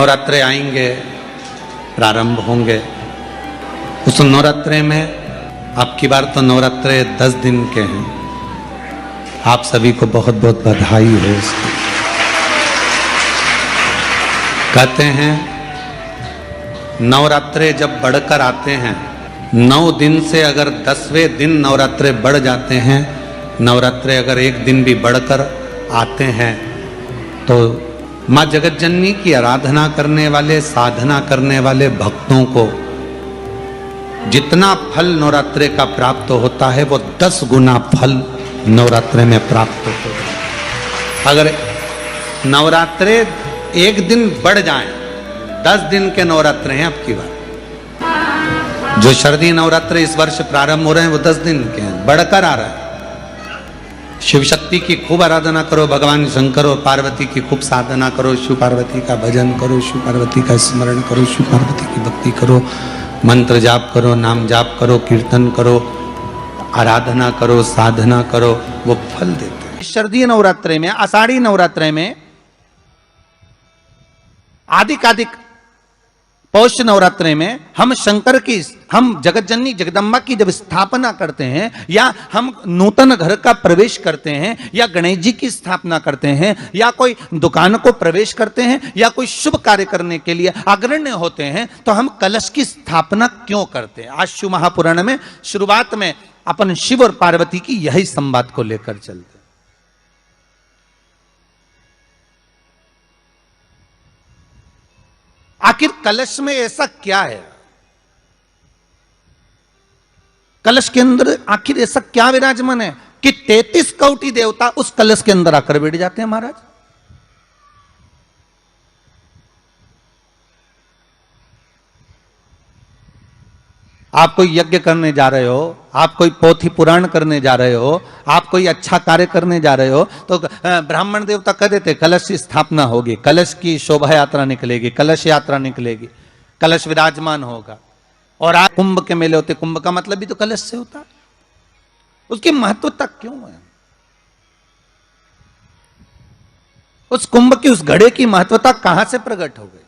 नवरात्रे आएंगे, प्रारंभ होंगे। उस नवरात्रे में आपकी बार तो नवरात्रे 10 दिन के हैं। आप सभी को बहुत बहुत बधाई है इसकी। कहते हैं नवरात्रे जब बढ़कर आते हैं, 9 दिन से अगर 10वें दिन नवरात्रे बढ़ जाते हैं, नवरात्रे अगर एक दिन भी बढ़कर आते हैं, तो माँ जगतजननी की आराधना करने वाले, साधना करने वाले भक्तों को जितना फल नवरात्रे का प्राप्त होता है, वो 10 गुना फल नवरात्रे में प्राप्त होता है। अगर नवरात्रे एक दिन बढ़ जाएं, 10 दिन के नवरात्रे हैं आपकी बात। जो शारदीय नवरात्रे इस वर्ष प्रारंभ हो रहे हैं वो 10 दिन के हैं, बढ़कर आ रहा है। शिव शक्ति की खूब आराधना करो, भगवान शंकर और पार्वती की खूब साधना करो, शिव पार्वती का भजन करो, शिव पार्वती का स्मरण करो, शिव पार्वती की भक्ति करो, मंत्र जाप करो, नाम जाप करो, कीर्तन करो, आराधना करो, साधना करो, वो फल देते हैं। शारदीय नवरात्रे में, आषाढ़ी नवरात्रे में, आदिकादिक पौष नवरात्रे में हम शंकर की, हम जगतजननी जगदम्बा की जब स्थापना करते हैं, या हम नूतन घर का प्रवेश करते हैं, या गणेश जी की स्थापना करते हैं, या कोई दुकान को प्रवेश करते हैं, या कोई शुभ कार्य करने के लिए अग्रण्य होते हैं, तो हम कलश की स्थापना क्यों करते हैं? आज शिव महापुराण में शुरुआत में अपन शिव और पार्वती की यही संवाद को लेकर चलते हैं। आखिर कलश में ऐसा क्या है? कलश के अंदर आखिर ऐसा क्या विराजमान है कि 33 कोटि देवता उस कलश के अंदर आकर बैठ जाते हैं महाराज? आप कोई यज्ञ करने जा रहे हो, आप कोई पोथी पुराण करने जा रहे हो, आप कोई अच्छा कार्य करने जा रहे हो, तो ब्राह्मण देवता कह देते कलश की स्थापना होगी, कलश की शोभा यात्रा निकलेगी, कलश यात्रा निकलेगी, कलश विराजमान होगा। और आज कुंभ के मेले होते, कुंभ का मतलब भी तो कलश से होता है। उसकी महत्वता क्यों है? उस कुंभ की, उस घड़े की महत्वता कहां से प्रकट हो गई?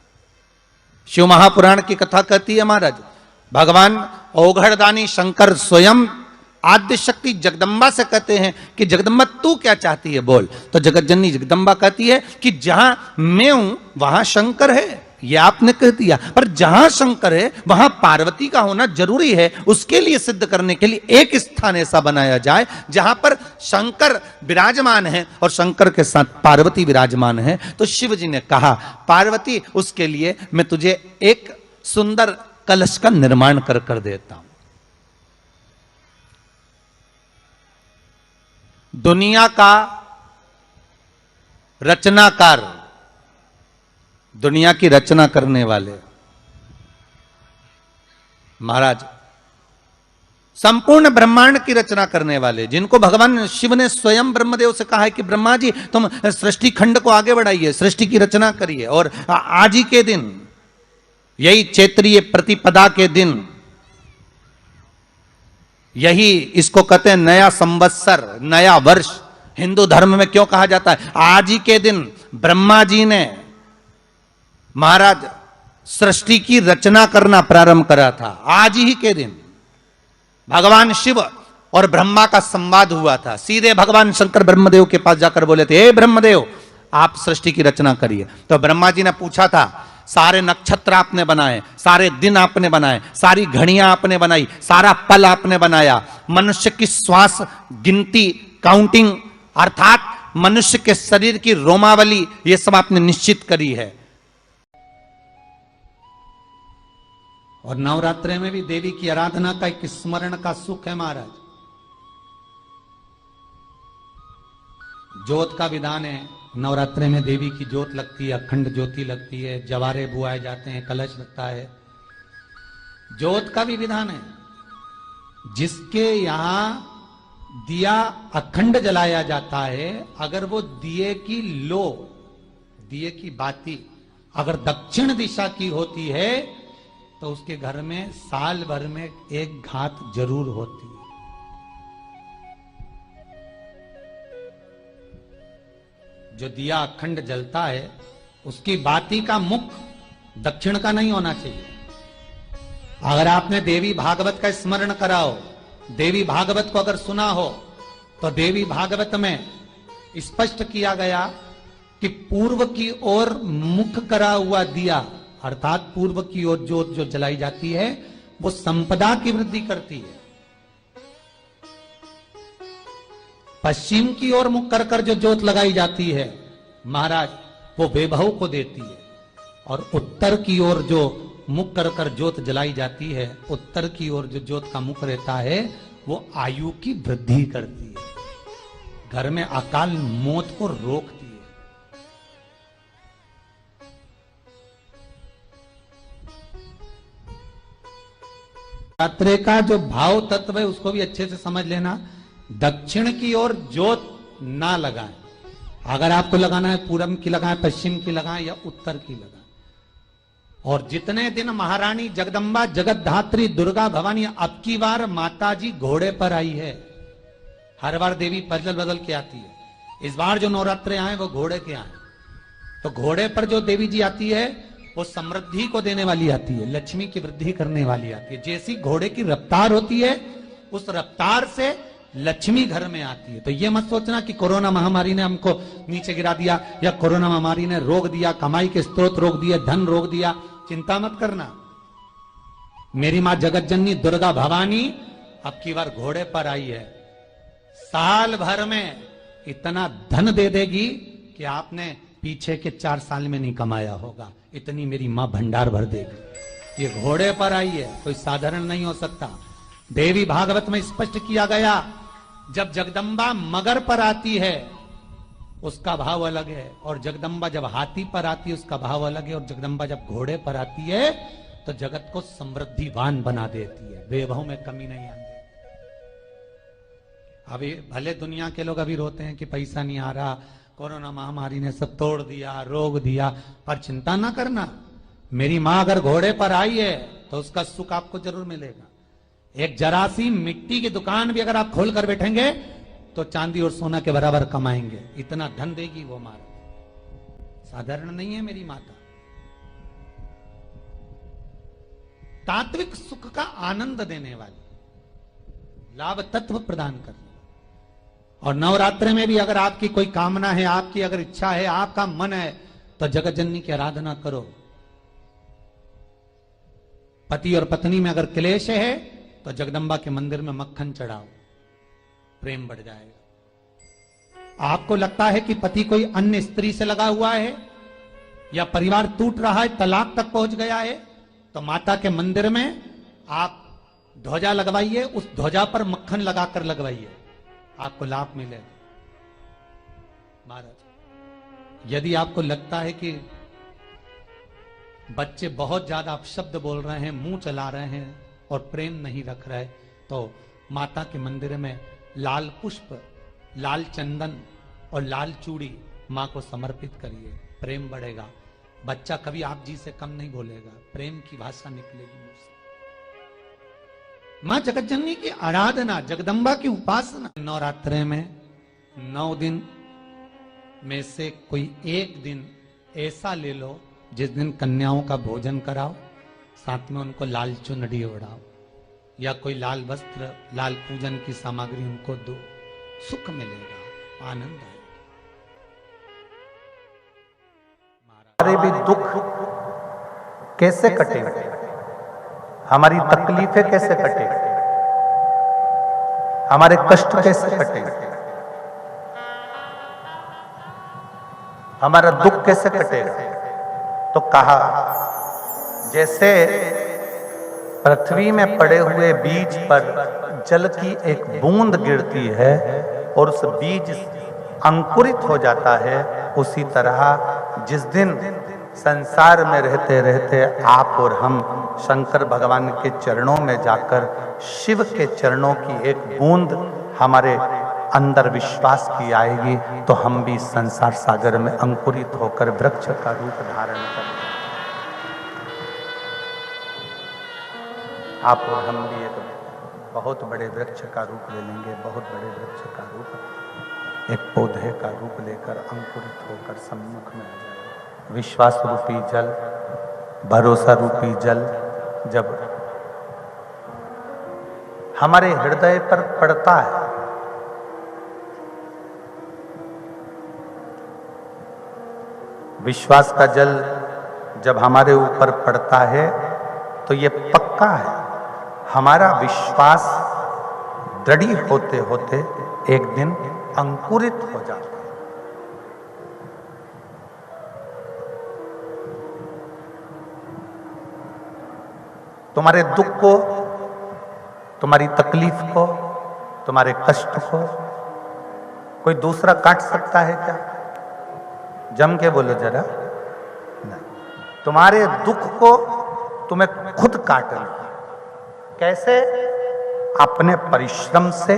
शिव महापुराण की कथा कहती है महाराज, भगवान औघड़दानी शंकर स्वयं आद्य शक्ति जगदम्बा से कहते हैं कि जगदम्बा तू क्या चाहती है बोल। तो जगतजननी जगदम्बा कहती है कि जहां मैं हूं वहां शंकर है। ये आपने कह दिया, पर जहां शंकर है वहां पार्वती का होना जरूरी है। उसके लिए सिद्ध करने के लिए एक स्थान ऐसा बनाया जाए जहां पर शंकर विराजमान है और शंकर के साथ पार्वती विराजमान है। तो शिव जी ने कहा पार्वती, उसके लिए मैं तुझे एक सुंदर कलश का निर्माण कर देता हूं। दुनिया का रचनाकार, दुनिया की रचना करने वाले महाराज, संपूर्ण ब्रह्मांड की रचना करने वाले, जिनको भगवान शिव ने स्वयं ब्रह्मदेव से कहा है कि ब्रह्मा जी तुम सृष्टि खंड को आगे बढ़ाइए, सृष्टि की रचना करिए। और आज ही के दिन, यही चैत्रीय प्रतिपदा के दिन, यही इसको कहते हैं नया संवत्सर, नया वर्ष। हिंदू धर्म में क्यों कहा जाता है? आज ही के दिन ब्रह्मा जी ने महाराज सृष्टि की रचना करना प्रारंभ करा था। आज ही के दिन भगवान शिव और ब्रह्मा का संवाद हुआ था। सीधे भगवान शंकर ब्रह्मदेव के पास जाकर बोले थे, हे ब्रह्मदेव आप सृष्टि की रचना करिए। तो ब्रह्मा जी ने पूछा था, सारे नक्षत्र आपने बनाए, सारे दिन आपने बनाए, सारी घड़ियां आपने बनाई, सारा पल आपने बनाया, मनुष्य की श्वास गिनती, काउंटिंग, अर्थात मनुष्य के शरीर की रोमावली, ये सब आपने निश्चित करी है। और नवरात्रे में भी देवी की आराधना का एक स्मरण का सुख है महाराज। ज्योत का विधान है, नवरात्रे में देवी की ज्योत लगती है, अखंड ज्योति लगती है, जवारे बुआए जाते हैं, कलश लगता है। ज्योत का भी विधान है। जिसके यहां दिया अखंड जलाया जाता है, अगर वो दिए की लो, दिए की बाती अगर दक्षिण दिशा की होती है, तो उसके घर में साल भर में एक घात जरूर होती है। जो दिया अखंड जलता है, उसकी बाती का मुख दक्षिण का नहीं होना चाहिए। अगर आपने देवी भागवत का स्मरण कराओ, देवी भागवत को अगर सुना हो, तो देवी भागवत में स्पष्ट किया गया कि पूर्व की ओर मुख करा हुआ दिया, अर्थात पूर्व की ओर ज्योत जो जलाई जाती है वो संपदा की वृद्धि करती है। पश्चिम की ओर मुख कर कर जो ज्योत लगाई जाती है महाराज, वो वैभव को देती है। और उत्तर की ओर जो मुख कर कर ज्योत जलाई जाती है, उत्तर की ओर जो ज्योत का मुख रहता है, वो आयु की वृद्धि करती है, घर में अकाल मौत को रोकती है। यात्रे का जो भाव तत्व है उसको भी अच्छे से समझ लेना। दक्षिण की ओर ज्योत ना लगाएं। अगर आपको लगाना है पूरब की लगाएं, पश्चिम की लगाएं या उत्तर की लगाएं। और जितने दिन महारानी जगदम्बा जगत धात्री दुर्गा भवानी, अब की बार माता जी घोड़े पर आई है। हर बार देवी बदल बदल के आती है, इस बार जो नवरात्रे आए वो घोड़े के आए। तो घोड़े पर जो देवी जी आती है वो समृद्धि को देने वाली आती है, लक्ष्मी की वृद्धि करने वाली आती है। जैसी घोड़े की रफ्तार होती है उस रफ्तार से लक्ष्मी घर में आती है। तो ये मत सोचना कि कोरोना महामारी ने हमको नीचे गिरा दिया या कोरोना महामारी ने रोक दिया, कमाई के स्रोत रोक दिए, धन रोक दिया। चिंता मत करना। मेरी मां जगत जननी दुर्गा भवानी अब की बार घोड़े पर आई है। साल भर में इतना धन दे देगी कि आपने पीछे के 4 साल में नहीं कमाया होगा, इतनी मेरी मां भंडार भर देगी। ये घोड़े पर आई है, कोई साधारण नहीं हो सकता। देवी भागवत में स्पष्ट किया गया, जब जगदम्बा मगर पर आती है उसका भाव अलग है, और जगदम्बा जब हाथी पर आती है उसका भाव अलग है, और जगदम्बा जब घोड़े पर आती है तो जगत को समृद्धिवान बना देती है, वैभव में कमी नहीं आती। अभी भले दुनिया के लोग अभी रोते हैं कि पैसा नहीं आ रहा, कोरोना महामारी ने सब तोड़ दिया, रोक दिया, पर चिंता ना करना। मेरी मां अगर घोड़े पर आई है तो उसका सुख आपको जरूर मिलेगा। एक जरा सी मिट्टी की दुकान भी अगर आप खोल कर बैठेंगे तो चांदी और सोना के बराबर कमाएंगे, इतना धन देगी वो मां। साधारण नहीं है मेरी माता। तात्विक सुख का आनंद देने वाली, लाभ तत्व प्रदान करने। और नवरात्रि में भी अगर आपकी कोई कामना है, आपकी अगर इच्छा है, आपका मन है, तो जगत जननी की आराधना करो। पति और पत्नी में अगर क्लेश है तो जगदम्बा के मंदिर में मक्खन चढ़ाओ, प्रेम बढ़ जाएगा। आपको लगता है कि पति कोई अन्य स्त्री से लगा हुआ है या परिवार टूट रहा है, तलाक तक पहुंच गया है, तो माता के मंदिर में आप ध्वजा लगवाइए, उस ध्वजा पर मक्खन लगाकर लगवाइए, आपको लाभ मिलेगा। महाराज, यदि आपको लगता है कि बच्चे बहुत ज्यादा अपशब्द बोल रहे हैं, मुंह चला रहे हैं और प्रेम नहीं रख रहे, तो माता के मंदिर में लाल पुष्प, लाल चंदन और लाल चूड़ी मां को समर्पित करिए, प्रेम बढ़ेगा। बच्चा कभी आप जी से कम नहीं बोलेगा, प्रेम की भाषा निकलेगी मुझसे। मां जगत जननी की आराधना, जगदम्बा की उपासना। नवरात्रे में 9 दिन में से कोई एक दिन ऐसा ले लो जिस दिन कन्याओं का भोजन कराओ, साथ में उनको लाल चुनरी ओढ़ाओ या कोई लाल वस्त्र, लाल पूजन की सामग्री उनको दो, सुख मिलेगा, आनंद आएगा। हमारे भी दुख कैसे कटेंगे, हमारी तकलीफें कैसे कटेंगी, हमारे कष्ट कैसे कटेंगे, हमारा दुख कैसे कटेगा। तो कहा, जैसे पृथ्वी में पड़े हुए बीज पर जल की एक बूंद गिरती है और उस बीज अंकुरित हो जाता है, उसी तरह जिस दिन संसार में रहते रहते आप और हम शंकर भगवान के चरणों में जाकर शिव के चरणों की एक बूंद हमारे अंदर विश्वास की आएगी, तो हम भी संसार सागर में अंकुरित होकर वृक्ष का रूप धारण करेंगे। आप और हम भी एक बहुत बड़े वृक्ष का रूप ले लेंगे, बहुत बड़े वृक्ष का रूप, एक पौधे का रूप लेकर अंकुरित होकर सम्मुख में आ जाएगा। विश्वास रूपी जल भरोसा रूपी जल जब हमारे हृदय पर पड़ता है, विश्वास का जल जब हमारे ऊपर पड़ता है तो ये पक्का है, हमारा विश्वास दृढ़ होते होते एक दिन अंकुरित हो जाता है। तुम्हारे दुख को, तुम्हारी तकलीफ को, तुम्हारे कष्ट को कोई दूसरा काट सकता है क्या? जम के बोलो जरा। नहीं, तुम्हारे दुख को तुम्हें खुद काटना है। कैसे? अपने परिश्रम से,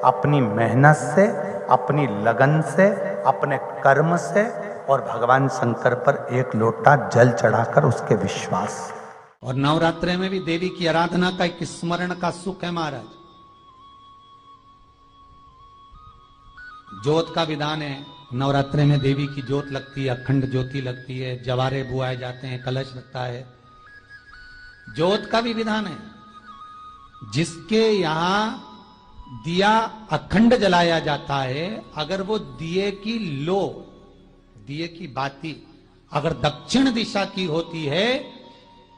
अपनी मेहनत से, अपनी लगन से, अपने कर्म से, और भगवान शंकर पर एक लोटा जल चढ़ाकर उसके विश्वास। और नवरात्रि में भी देवी की आराधना का एक स्मरण का सुख है महाराज। ज्योत का विधान है, नवरात्रि में देवी की ज्योत लगती है, अखंड ज्योति लगती है, जवारे बुआए जाते हैं, कलश लगता है। ज्योत का भी विधान है, जिसके यहां दिया अखंड जलाया जाता है, अगर वो दिए की लो, दिए की बाती अगर दक्षिण दिशा की होती है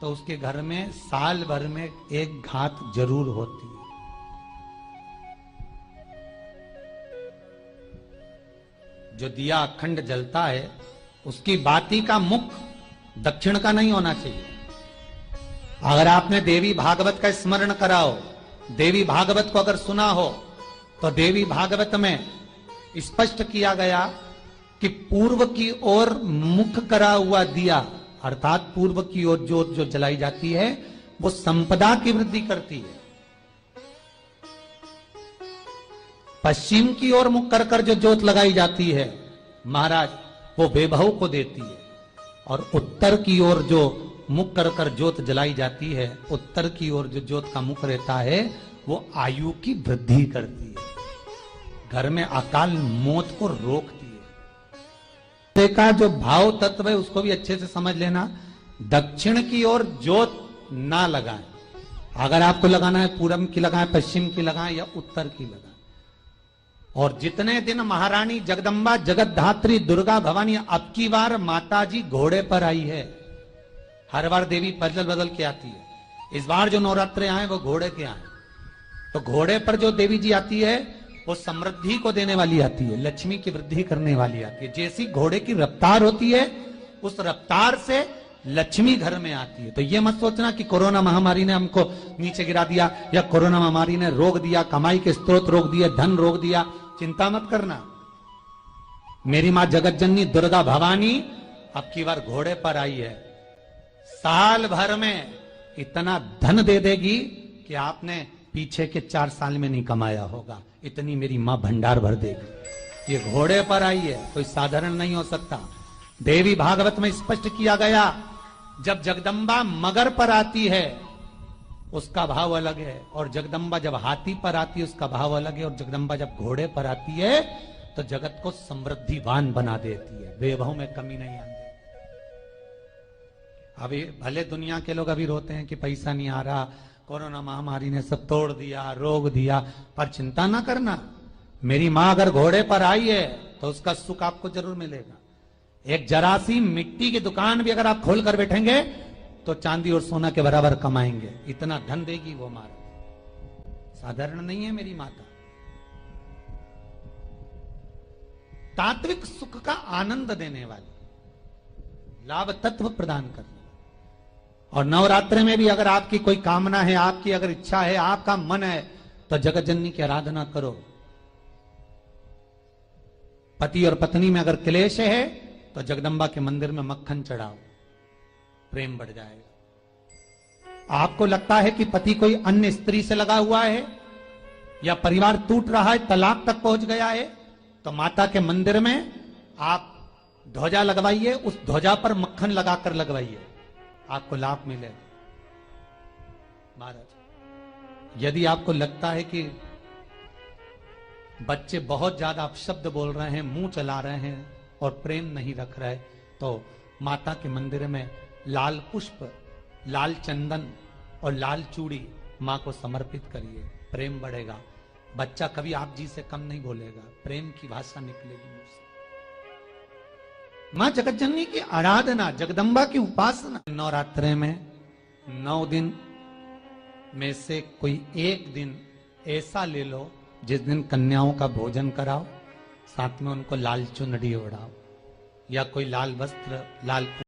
तो उसके घर में साल भर में एक घात जरूर होती है। जो दिया अखंड जलता है उसकी बाती का मुख दक्षिण का नहीं होना चाहिए। अगर आपने देवी भागवत का स्मरण कराओ, देवी भागवत को अगर सुना हो, तो देवी भागवत में स्पष्ट किया गया कि पूर्व की ओर मुख करा हुआ दिया, अर्थात पूर्व की ओर ज्योत जो जलाई जाती है वो संपदा की वृद्धि करती है। पश्चिम की ओर मुख कर कर जो ज्योत लगाई जाती है महाराज, वो वैभव को देती है। और उत्तर की ओर जो मुख कर कर ज्योत जलाई जाती है, उत्तर की ओर जो ज्योत का मुख रहता है, वो आयु की वृद्धि करती है, घर में अकाल मौत को रोकती है। का जो भाव तत्व है उसको भी अच्छे से समझ लेना। दक्षिण की ओर ज्योत ना लगाएं। अगर आपको लगाना है पूरब की लगाएं, पश्चिम की लगाएं या उत्तर की लगाएं। और जितने दिन महारानी जगदम्बा जगत धात्री दुर्गा भवानी, अब की बार माता जी घोड़े पर आई है। हर बार देवी बदल बदल के आती है, इस बार जो नवरात्रे आए वो घोड़े के आए। तो घोड़े पर जो देवी जी आती है वो समृद्धि को देने वाली आती है, लक्ष्मी की वृद्धि करने वाली आती है। जैसी घोड़े की रफ्तार होती है उस रफ्तार से लक्ष्मी घर में आती है। तो ये मत सोचना कि कोरोना महामारी ने हमको नीचे गिरा दिया या कोरोना महामारी ने रोक दिया, कमाई के स्रोत रोक दिए, धन रोक दिया। चिंता मत करना। मेरी मां जगत जननी दुर्गा भवानी अब की बार घोड़े पर आई है। साल भर में इतना धन दे देगी कि आपने पीछे के 4 साल में नहीं कमाया होगा, इतनी मेरी मां भंडार भर देगी। ये घोड़े पर आई है, कोई साधारण नहीं हो सकता। देवी भागवत में स्पष्ट किया गया, जब जगदम्बा मगर पर आती है उसका भाव अलग है, और जगदम्बा जब हाथी पर आती है उसका भाव अलग है, और जगदम्बा जब घोड़े पर आती है तो जगत को समृद्धिवान बना देती है, वैभव में कमी नहीं आती। अभी भले दुनिया के लोग अभी रोते हैं कि पैसा नहीं आ रहा, कोरोना महामारी ने सब तोड़ दिया, रोक दिया, पर चिंता ना करना। मेरी मां अगर घोड़े पर आई है तो उसका सुख आपको जरूर मिलेगा। एक जरा सी मिट्टी की दुकान भी अगर आप खोल कर बैठेंगे तो चांदी और सोना के बराबर कमाएंगे, इतना धन देगी वो मारा। साधारण नहीं है मेरी माता। तात्विक सुख का आनंद देने वाली, लाभ तत्व प्रदान करने वाली। और नवरात्रि में भी अगर आपकी कोई कामना है, आपकी अगर इच्छा है, आपका मन है, तो जगत जननी की आराधना करो। पति और पत्नी में अगर क्लेश है तो जगदम्बा के मंदिर में मक्खन चढ़ाओ, प्रेम बढ़ जाएगा। आपको लगता है कि पति कोई अन्य स्त्री से लगा हुआ है या परिवार टूट रहा है, तलाक तक पहुंच गया है, तो माता के मंदिर में आप ध्वजा लगवाइए, उस ध्वजा पर मक्खन लगाकर लगवाइए, आपको लाभ मिलेगा। महाराज, यदि आपको लगता है कि बच्चे बहुत ज्यादा अपशब्द बोल रहे हैं, मुंह चला रहे हैं और प्रेम नहीं रख रहे, तो माता के मंदिर में लाल पुष्प, लाल चंदन और लाल चूड़ी मां को समर्पित करिए, प्रेम बढ़ेगा। बच्चा कभी आप जी से कम नहीं बोलेगा, प्रेम की भाषा निकलेगी मुंह से। मां जगतजननी की आराधना, जगदम्बा की उपासना। नवरात्रे में 9 दिन में से कोई एक दिन ऐसा ले लो जिस दिन कन्याओं का भोजन कराओ, साथ में उनको लाल चुनरी ओढ़ाओ या कोई लाल वस्त्र, लाल